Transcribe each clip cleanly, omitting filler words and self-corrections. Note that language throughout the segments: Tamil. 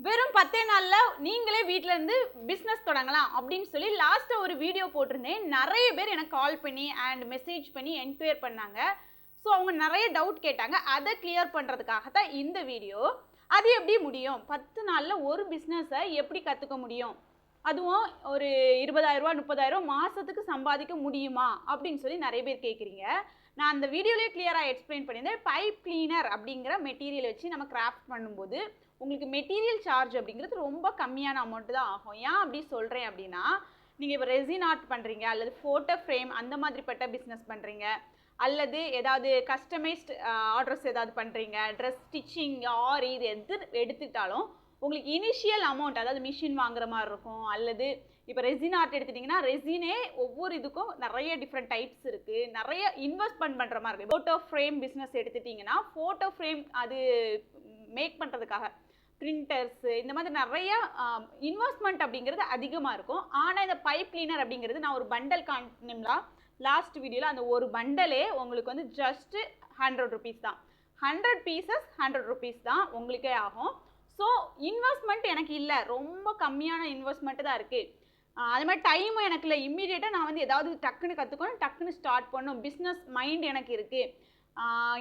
வெறும் 10 நாள்ல நீங்களே வீட்ல இருந்து பிசினஸ் தொடங்கலாம் அப்படின்னு சொல்லி லாஸ்ட்டா ஒரு வீடியோ போட்டிருந்தேன். நிறைய பேர் எனக்கு கால் பண்ணி அண்ட் மெசேஜ் பண்ணி என்கொயர் பண்ணாங்க. ஸோ அவங்க நிறைய டவுட் கேட்டாங்க. அதை கிளியர் பண்ணுறதுக்காக தான் இந்த வீடியோ. அது எப்படி முடியும்? 10 நாளில் ஒரு பிஸ்னஸை எப்படி கற்றுக்க முடியும்? அதுவும் ஒரு 20,000 ரூபா 30,000 மாதத்துக்கு சம்பாதிக்க முடியுமா அப்படின்னு சொல்லி நிறைய பேர் கேட்குறீங்க. நான் அந்த வீடியோலேயே கிளியராக எக்ஸ்பிளைன் பண்ணியிருந்தேன். பைப் கிளீனர் அப்படிங்கிற மெட்டீரியல் வச்சு நம்ம கிராஃப்ட் பண்ணும்போது உங்களுக்கு மெட்டீரியல் சார்ஜ் அப்படிங்கிறது ரொம்ப கம்மியான அமௌண்ட்டு தான் ஆகும். ஏன் அப்படி சொல்கிறேன் அப்படின்னா, நீங்கள் இப்போ ரெசின் ஆர்ட் பண்ணுறீங்க, அல்லது ஃபோட்டோ ஃப்ரேம் அந்த மாதிரிப்பட்ட பிஸ்னஸ் பண்ணுறீங்க, அல்லது ஏதாவது கஸ்டமைஸ்ட் ஆர்டர்ஸ் ஏதாவது பண்ணுறீங்க, ட்ரெஸ் ஸ்டிச்சிங் ஆர் இது எது எடுத்துக்கிட்டாலும் உங்களுக்கு இனிஷியல் அமௌண்ட், அதாவது மிஷின் வாங்குற மாதிரி இருக்கும். அல்லது இப்போ ரெசின் ஆர்ட் எடுத்துட்டிங்கன்னா ரெசினே ஒவ்வொரு இதுக்கும் நிறைய டிஃப்ரெண்ட் டைப்ஸ் இருக்குது, நிறைய இன்வெஸ்ட்மெண்ட் பண்ணுற மாதிரி இருக்குது. ஃபோட்டோ ஃப்ரேம் பிஸ்னஸ் எடுத்துட்டிங்கன்னா ஃபோட்டோ ஃப்ரேம் அது மேக் பண்ணுறதுக்காக பிரிண்டர்ஸு இந்த மாதிரி நிறைய இன்வெஸ்ட்மெண்ட் அப்படிங்கிறது அதிகமாக இருக்கும். ஆனால் இந்த பைப் கிளீனர் அப்படிங்கிறது நான் ஒரு பண்டல் காட்டினோம்னா லாஸ்ட் வீடியோவில், அந்த ஒரு பண்டலே உங்களுக்கு வந்து ஜஸ்ட்டு 100 ருபீஸ் தான். 100 பீசஸ் 100 ருபீஸ் தான் உங்களுக்கே ஆகும். ஸோ இன்வெஸ்ட்மெண்ட் எனக்கு இல்லை, ரொம்ப கம்மியான இன்வெஸ்ட்மெண்ட்டு தான் இருக்குது. அது மாதிரி டைமும் எனக்கு இல்லை. இம்மீடியட்டாக நான் வந்து ஏதாவது டக்குன்னு கற்றுக்கணும், டக்குன்னு ஸ்டார்ட் பண்ணணும், பிஸ்னஸ் மைண்ட் எனக்கு இருக்குது,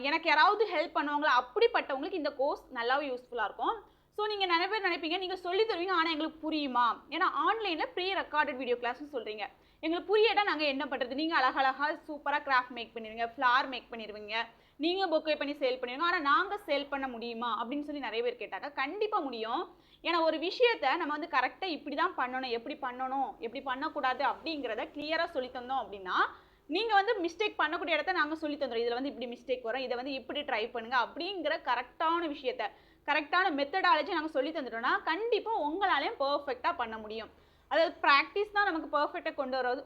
எனக்கு யாராவது ஹெல்ப் பண்ணுவாங்களா, அப்படிப்பட்டவங்களுக்கு இந்த கோர்ஸ் நல்லாவே யூஸ்ஃபுல்லாக இருக்கும். ஸோ நீங்கள் நிறைய பேர் நினைப்பீங்க நீங்கள் சொல்லி தருவீங்க ஆனால் எங்களுக்கு புரியுமா? ஏன்னா ஆன்லைனில் ப்ரீ ரெக்கார்டட் வீடியோ கிளாஸ்னு சொல்கிறீங்க. எங்களுக்கு புரியாட்டா நாங்கள் என்ன பண்ணுறது? நீங்கள் அழகழகாக சூப்பராக கிராஃப்ட் மேக் பண்ணிடுவீங்க, ஃப்ளார் மேக் பண்ணிடுவீங்க, நீங்கள் பொக்கே பண்ணி சேல் பண்ணிடுவீங்க, ஆனால் நாங்கள் சேல் பண்ண முடியுமா அப்படின்னு சொல்லி நிறைய பேர் கேட்டாங்க. கண்டிப்பாக முடியும். ஏன்னா ஒரு விஷயத்தை நம்ம வந்து கரெக்டாக இப்படி தான் பண்ணணும், எப்படி பண்ணணும், எப்படி பண்ணக்கூடாது அப்படிங்கிறத கிளியராக சொல்லி தந்தோம் அப்படின்னா நீங்கள் வந்து மிஸ்டேக் பண்ணக்கூடிய இடத்த நாங்கள் சொல்லி தந்துடும். இதில் வந்து இப்படி மிஸ்டேக் வரும், இதை வந்து இப்படி ட்ரை பண்ணுங்க அப்படிங்கிற கரெக்டான விஷயத்தை, கரெக்டான மெத்தடாலஜி நாங்கள் சொல்லி தந்துட்டோம்னா கண்டிப்பாக உங்களாலையும் பர்ஃபெக்டாக பண்ண முடியும். அதாவது ப்ராக்டிஸ் தான் நமக்கு பர்ஃபெக்டாக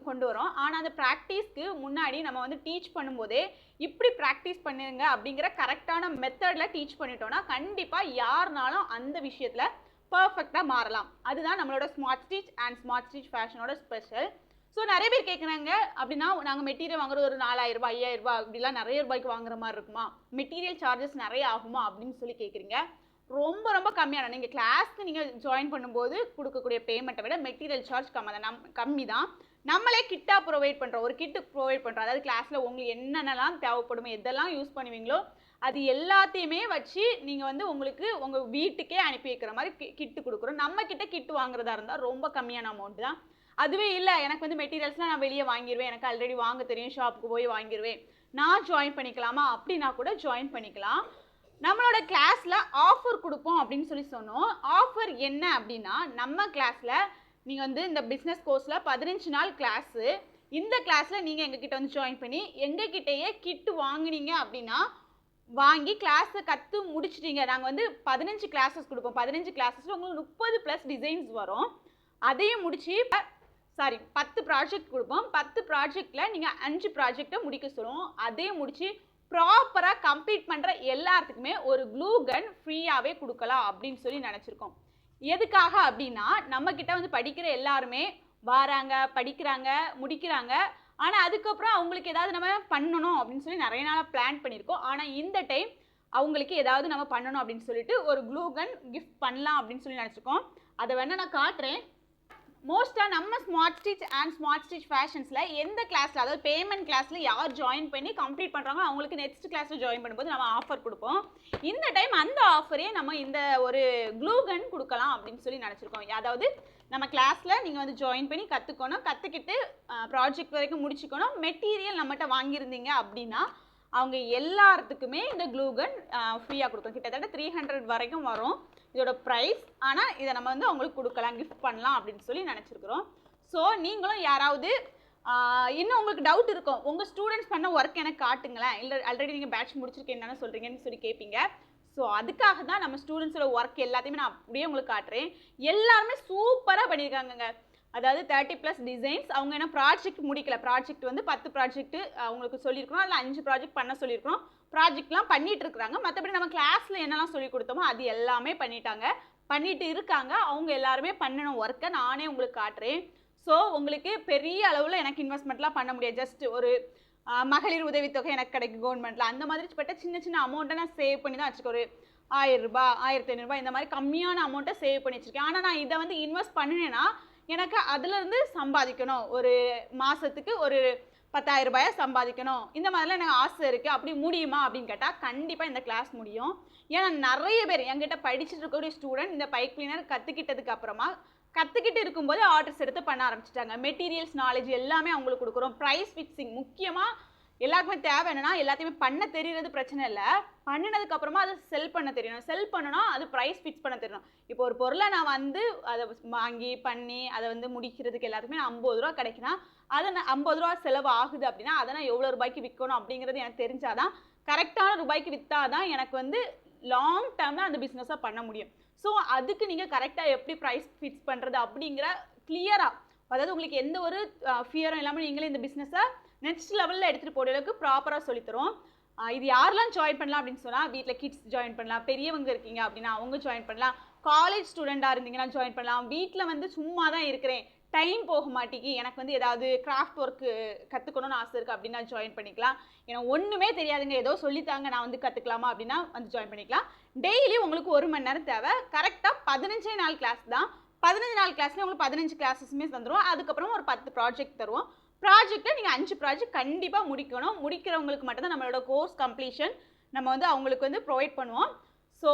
கொண்டு வரும். ஆனால் அந்த ப்ராக்டிஸ்க்கு முன்னாடி நம்ம வந்து டீச் பண்ணும்போதே இப்படி ப்ராக்டிஸ் பண்ணுங்க அப்படிங்கிற கரெக்டான மெத்தடில் டீச் பண்ணிட்டோம்னா கண்டிப்பாக யாருனாலும் அந்த விஷயத்தில் பர்ஃபெக்டாக மாறலாம். அதுதான் நம்மளோட smart stitch and smart stitch ஃபேஷனோட ஸ்பெஷல். ஸோ நிறைய பேர் கேட்குறாங்க, அப்படின்னா நாங்கள் மெட்டீரியல் வாங்குறது ஒரு 4,000 ரூபாய் 5,000 ரூபாய் அப்படிலாம் நிறைய ரூபாய்க்கு வாங்குற மாதிரி இருக்குமா, மெட்டீரியல் சார்ஜஸ் நிறைய ஆகுமா அப்படின்னு சொல்லி கேட்குறீங்க. ரொம்ப ரொம்ப கம்மியான, நீங்கள் கிளாஸ்க்கு நீங்கள் ஜாயின் பண்ணும்போது கொடுக்கக்கூடிய பேமெண்ட்டை விட மெட்டீரியல் சார்ஜ் கம்மி தான். நம்மளே கிட்டாக ப்ரொவைட் பண்ணுறோம், ஒரு கிட்டு ப்ரொவைட் பண்ணுறோம். அதாவது கிளாஸில் உங்களுக்கு என்னென்னலாம் தேவைப்படுமோ, எதெல்லாம் யூஸ் பண்ணுவீங்களோ அது எல்லாத்தையுமே வச்சு நீங்கள் வந்து உங்களுக்கு உங்கள் வீட்டுக்கே அனுப்பி வைக்கிற மாதிரி கிட்டு கொடுக்குறோம். நம்ம கிட்ட கிட்டு வாங்குறதா இருந்தால் ரொம்ப கம்மியான அமௌண்ட் தான். அதுவே இல்லை எனக்கு வந்து மெட்டீரியல்ஸ்லாம் நான் வெளியே வாங்கிடுவேன், எனக்கு ஆல்ரெடி வாங்க தெரியும், ஷாப்புக்கு போய் வாங்கிடுவேன், நான் ஜாயின் பண்ணிக்கலாமா அப்படின்னா கூட ஜாயின் பண்ணிக்கலாம். நம்மளோட கிளாஸில் ஆஃபர் கொடுப்போம் அப்படின்னு சொல்லி சொன்னோம். ஆஃபர் என்ன அப்படின்னா, நம்ம கிளாஸில் நீங்கள் வந்து இந்த பிஸ்னஸ் கோர்ஸில் 15 நாள் கிளாஸு, இந்த கிளாஸில் நீங்கள் எங்ககிட்ட வந்து ஜாயின் பண்ணி எங்ககிட்டயே கிட்டு வாங்கினீங்க அப்படின்னா, வாங்கி கிளாஸை கற்று முடிச்சிட்டிங்க. நாங்கள் வந்து 15 கிளாஸஸ் கொடுப்போம். 15 கிளாஸஸில் உங்களுக்கு 30+ டிசைன்ஸ் வரும். அதையும் முடிச்சு 10 ப்ராஜெக்ட் கொடுப்போம். 10 ப்ராஜெக்டில் நீங்கள் 5 ப்ராஜெக்டை முடிக்க சொல்லுவோம். அதையும் முடிச்சு ப்ராப்பராக கம்ப்ளீட் பண்ணுற எல்லாத்துக்குமே ஒரு க்ளூ கன் ஃப்ரீயாகவே கொடுக்கலாம் அப்படின்னு சொல்லி நினச்சிருக்கோம். எதுக்காக அப்படின்னா, நம்மக்கிட்ட வந்து படிக்கிற எல்லாருமே வராங்க, படிக்கிறாங்க, முடிக்கிறாங்க. ஆனால் அதுக்கப்புறம் அவங்களுக்கு ஏதாவது நம்ம பண்ணணும் அப்படின்னு சொல்லி நிறைய நாளாக பிளான் பண்ணியிருக்கோம். ஆனால் இந்த டைம் அவங்களுக்கு ஏதாவது நம்ம பண்ணணும் அப்படின்னு சொல்லிட்டு ஒரு க்ளூ கன் கிஃப்ட் பண்ணலாம் அப்படின்னு சொல்லி நினச்சிருக்கோம். அதை வேணால் நான் காட்டுறேன். மோஸ்ட்டாக நம்ம smart stitch and smart stitch ஃபேஷன்ஸில் எந்த கிளாஸில், அதாவது பேமெண்ட் கிளாஸில் யார் ஜாயின் பண்ணி கம்ப்ளீட் பண்ணுறாங்களோ அவங்களுக்கு நெக்ஸ்ட் கிளாஸில் ஜாயின் பண்ணும்போது நம்ம ஆஃபர் கொடுப்போம். இந்த டைம் அந்த ஆஃபரே நம்ம இந்த ஒரு க்ளூ கன் கொடுக்கலாம் அப்படின்னு சொல்லி நினச்சிருக்கோம். அதாவது நம்ம கிளாஸில் நீங்கள் வந்து ஜாயின் பண்ணி கற்றுக்கிட்டு ப்ராஜெக்ட் வரைக்கும் முடிச்சுக்கணும். மெட்டீரியல் நம்மகிட்ட வாங்கியிருந்தீங்க அப்படின்னா அவங்க எல்லாத்துக்குமே இந்த க்ளூ கன் ஃப்ரீயாக கொடுக்கும். கிட்டத்தட்ட 300 வரைக்கும் வரும் இதோட ப்ரைஸ். ஆனால் இதை நம்ம வந்து அவங்களுக்கு கொடுக்கலாம், கிஃப்ட் பண்ணலாம் அப்படின்னு சொல்லி நினச்சிருக்கிறோம். ஸோ நீங்களும் யாராவது இன்னும் உங்களுக்கு டவுட் இருக்கும், உங்கள் ஸ்டூடெண்ட்ஸ் பண்ண ஒர்க் எனக்கு காட்டுங்களேன், இல்லை ஆல்ரெடி நீங்கள் பேட்ச் முடிச்சிருக்கேன் என்னென்ன சொல்கிறீங்கன்னு சொல்லி கேட்பீங்க. ஸோ அதுக்காக தான் நம்ம ஸ்டூடெண்ட்ஸோட ஒர்க் எல்லாத்தையுமே நான் அப்படியே உங்களுக்கு காட்டுறேன். எல்லாருமே சூப்பராக பண்ணியிருக்காங்கங்க. அதாவது 30+ டிசைன்ஸ். அவங்க என்ன ப்ராஜெக்ட் முடிக்கல, ப்ராஜெக்ட் வந்து 10 ப்ராஜெக்ட் அவங்களுக்கு சொல்லியிருக்கிறோம், அதில் 5 ப்ராஜெக்ட் பண்ண சொல்லியிருக்கிறோம். ப்ராஜெக்ட்லாம் பண்ணிட்டு இருக்கிறாங்க. மற்றபடி நம்ம கிளாஸில் என்னெல்லாம் சொல்லி கொடுத்தோமோ அது எல்லாமே பண்ணிட்டு இருக்காங்க. அவங்க எல்லாருமே பண்ணின ஒர்க்கை நானே உங்களுக்கு காட்டுறேன். ஸோ உங்களுக்கு பெரிய அளவில் எனக்கு இன்வெஸ்ட்மெண்ட்லாம் பண்ண முடியாது. ஜஸ்ட் ஒரு மகளிர் உதவித்தொகை எனக்கு கிடைக்கும் கவர்மெண்ட்டில், அந்த மாதிரி பட்ட சின்ன சின்ன அமௌண்ட்டை நான் சேவ் பண்ணி தான் வச்சுக்கோ. ஒரு ரூ. 1000 1500 இந்த மாதிரி கம்மியான அமௌண்ட்டை சேவ் பண்ணி வச்சிருக்கேன். ஆனால் நான் இதை வந்து இன்வெஸ்ட் பண்ணினேன்னா எனக்கு அதுலேருந்து சம்பாதிக்கணும், ஒரு மாதத்துக்கு ஒரு 10,000 ரூபாயை சம்பாதிக்கணும், இந்த மாதிரிலாம் எனக்கு ஆசை இருக்குது. அப்படி முடியுமா அப்படின்னு கேட்டால் கண்டிப்பாக இந்த கிளாஸ் முடியும். ஏன்னா நிறைய பேர் என்கிட்ட படிச்சுட்டு இருக்கக்கூடிய ஸ்டூடெண்ட் இந்த பைப் கிளீனர் கற்றுக்கிட்டதுக்கு அப்புறமா கற்றுக்கிட்டு இருக்கும்போது ஆர்டர்ஸ் எடுத்து பண்ண ஆரம்பிச்சிட்டாங்க. மெட்டீரியல்ஸ் நாலேஜ் எல்லாமே அவங்களுக்கு கொடுக்குறோம். ப்ரைஸ் ஃபிக்ஸிங் முக்கியமாக எல்லாருக்குமே தேவை என்னன்னா, எல்லாத்தையுமே பண்ண தெரியறது பிரச்சனை இல்லை, பண்ணினதுக்கு அப்புறமா அதை செல் பண்ண தெரியணும். செல் பண்ணணும், அது ப்ரைஸ் ஃபிக்ஸ் பண்ண தெரியணும். இப்போ ஒரு பொருளை நான் வந்து அதை வாங்கி பண்ணி அதை வந்து முடிக்கிறதுக்கு எல்லாத்துக்குமே நான் 50 ரூபா கிடைக்குன்னா அதை நான் 50 ரூபா செலவு ஆகுது அப்படின்னா அதை நான் எவ்வளோ ரூபாய்க்கு விற்கணும் அப்படிங்கிறது எனக்கு தெரிஞ்சாதான், கரெக்டான ரூபாய்க்கு விற்றாதான் எனக்கு வந்து லாங் டேர்மில் அந்த பிஸ்னஸாக பண்ண முடியும். ஸோ அதுக்கு நீங்கள் கரெக்டாக எப்படி ப்ரைஸ் ஃபிக்ஸ் பண்ணுறது அப்படிங்கிற கிளியராக, அதாவது உங்களுக்கு எந்த ஒரு ஃபியரும் இல்லாமல் நீங்களே இந்த பிஸ்னஸை நெக்ஸ்ட் லெவலில் எடுத்துகிட்டு போகிற அளவுக்கு ப்ராப்பராக சொல்லித்தரோம். இது யாரெல்லாம் ஜாயின் பண்ணலாம் அப்படின்னு சொன்னால், வீட்டில் கிட்ஸ் ஜாயின் பண்ணலாம், பெரியவங்க இருக்கீங்க அப்படின்னா அவங்க ஜாயின் பண்ணலாம், காலேஜ் ஸ்டூடெண்ட்டாக இருந்தீங்கன்னா ஜாயின் பண்ணலாம், வீட்டில் வந்து சும்மா தான் இருக்கிறேன், டைம் போக மாட்டேங்கி, எனக்கு வந்து ஏதாவது கிராஃப்ட் ஒர்க்கு கற்றுக்கணும்னு ஆசை இருக்குது அப்படின்னா ஜாயின் பண்ணிக்கலாம். எனக்கு ஒன்றுமே தெரியாதுங்க, ஏதோ சொல்லித்தாங்க நான் வந்து கற்றுக்கலாமா அப்படின்னா வந்து ஜாயின் பண்ணிக்கலாம். டெய்லி உங்களுக்கு 1 மணி நேரம் தேவை. கரெக்டாக 15 நாள் கிளாஸ் தான். 15 நாள் கிளாஸ்லேயே உங்களுக்கு 15 கிளாஸஸுமே தந்துடுவோம். அதுக்கப்புறம் ஒரு 10 ப்ராஜெக்ட் தருவோம். ப்ராஜெக்ட்டை நீங்கள் 5 ப்ராஜெக்ட் கண்டிப்பாக முடிக்கணும். முடிக்கிறவங்களுக்கு மட்டும்தான் நம்மளோட கோர்ஸ் கம்ப்ளீஷன் நம்ம வந்து அவங்களுக்கு வந்து ப்ரொவைட் பண்ணுவோம். ஸோ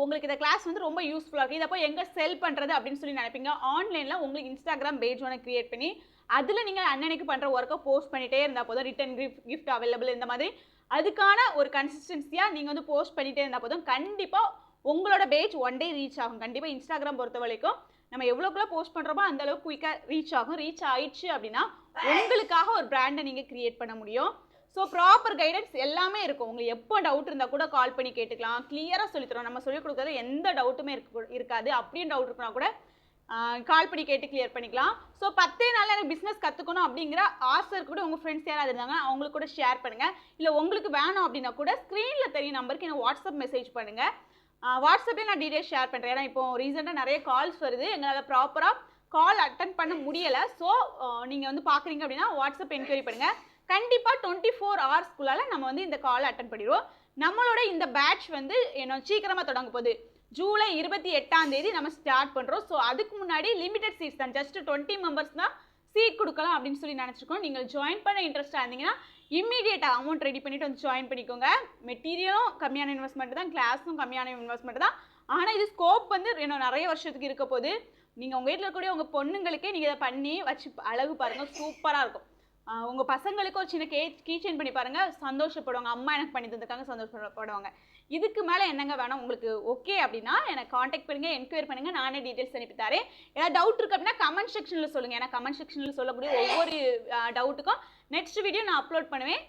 உங்களுக்கு இந்த கிளாஸ் வந்து ரொம்ப யூஸ்ஃபுல்லாக இருக்குது. இதை போய் எங்கே செல் பண்ணுறது அப்படின்னு சொல்லி நினைப்பீங்க. ஆன்லைனில் உங்களுக்கு இன்ஸ்டாகிராம் பேஜ் ஒன்று க்ரியேட் பண்ணி அதில் நீங்கள் அன்னன்னைக்கு பண்ணுற ஒர்க்கை போஸ்ட் பண்ணிகிட்டே இருந்தால் போதும். ரிட்டன் கிஃப்ட் அவைலபிள் இந்த மாதிரி அதுக்கான ஒரு கன்சிஸ்டன்சியாக நீங்கள் வந்து போஸ்ட் பண்ணிகிட்டே இருந்தால் போதும். கண்டிப்பாக உங்களோட பேஜ் ஒன் டே ரீச் ஆகும். கண்டிப்பாக இன்ஸ்டாகிராம் பொறுத்த வரைக்கும் நம்ம எவ்வளோக்குள்ள போஸ்ட் பண்ணுறோமோ அந்த அளவுக்கு குயிக்காக ரீச் ஆகும். ரீச் ஆயிடுச்சு அப்படின்னா உங்களுக்காக ஒரு பிராண்டை நீங்கள் கிரியேட் பண்ண முடியும். ஸோ ப்ராப்பர் கைடன்ஸ் எல்லாமே இருக்கும். உங்களுக்கு எப்போ டவுட் இருந்தால் கூட கால் பண்ணி கேட்டுக்கலாம். கிளியராக சொல்லித்தரோம். நம்ம சொல்லிக் கொடுக்குறது எந்த டவுட்டுமே இருக்காது. அப்படின்னு டவுட் இருக்குன்னா கூட கால் பண்ணி கேட்டு கிளியர் பண்ணிக்கலாம். ஸோ 10 நாளில் எனக்கு பிஸ்னஸ் கற்றுக்கணும் அப்படிங்கிற ஆசை இருக்க கூட உங்கள் ஃப்ரெண்ட்ஸ் யாராவது இருந்தாங்க அவங்களுக்கு கூட ஷேர் பண்ணுங்கள். இல்லை உங்களுக்கு வேணும் அப்படின்னா கூட ஸ்க்ரீனில் தெரியும் நம்பருக்கு எனக்கு வாட்ஸ்அப் மெசேஜ் பண்ணுங்கள். வாட்ஸ்அப்லேயே நான் டீட்டெயில்ஸ் ஷேர் பண்ணுறேன். ஏன்னா இப்போ ரீசெண்டாக நிறைய கால்ஸ் வருது, எங்களால் ப்ராப்பராக கால் அட்டன் பண்ண முடியலை. ஸோ நீங்கள் வந்து பார்க்குறீங்க அப்படின்னா வாட்ஸ்அப் என்கொயரி பண்ணுங்கள். கண்டிப்பாக 24 ஹவர்ஸ்க்குள்ளால் நம்ம வந்து இந்த காலை அட்டன் பண்ணிடுவோம். நம்மளோட இந்த பேட்ச் வந்து என்ன சீக்கிரமாக தொடங்க போகுது. ஜூலை 28ஆம் தேதி நம்ம ஸ்டார்ட் பண்ணுறோம். ஸோ அதுக்கு முன்னாடி லிமிடெட் சீட்ஸ் தான், ஜஸ்ட் 20 மெம்பர்ஸ் தான் சீட் கொடுக்கலாம் அப்படின்னு சொல்லி நினச்சிருக்கோம். நீங்கள் ஜாயின் பண்ண இன்ட்ரெஸ்ட்டாக இருந்தீங்கன்னா இம்மீடியட்டாக அமௌண்ட் ரெடி பண்ணிவிட்டு வந்து ஜாயின் பண்ணிக்கோங்க. மெட்டீரியலும் கம்மியான இன்வெஸ்ட்மெண்ட் தான், கிளாஸும் கம்மியான இன்வெஸ்ட்மெண்ட் தான். ஆனால் இது ஸ்கோப் வந்து இன்னும் நிறைய வருஷத்துக்கு இருக்க போது. நீங்கள் உங்கள் வீட்டில் இருக்கக்கூடிய உங்கள் பொண்ணுங்களுக்கே நீங்கள் இதை பண்ணி வச்சு அழகு பாருங்கள், சூப்பராக இருக்கும். உங்கள் பசங்களுக்கு ஒரு சின்ன கீச்செயின் பண்ணி பாருங்கள், சந்தோஷப்படுவாங்க. அம்மா எனக்கு பண்ணி தந்துருக்காங்க, சந்தோஷப்படுவாங்க. இதுக்கு மேலே என்னங்க வேணும் உங்களுக்கு? ஓகே அப்படின்னா எனக்கு காண்டாக்ட் பண்ணுங்கள், என்கொயரி பண்ணுங்கள், நானே டீட்டெயில்ஸ் அனுப்பி தரேன். ஏதாவது டவுட் இருக்குது அப்படின்னா கமெண்ட் செக்ஷனில் சொல்லுங்கள். ஏன்னா கமெண்ட் செக்ஷனில் சொல்லக்கூடிய ஒவ்வொரு டவுட்டுக்கும் நெக்ஸ்ட் வீடியோ நான் அப்லோட் பண்ணுவேன்.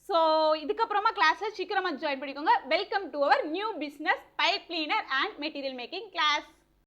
ஸோ இதுக்கப்புறமா கிளாஸில் சீக்கிரமாக ஜாயின் பண்ணிக்கோங்க. Welcome to our new business pipe cleaner and material making class.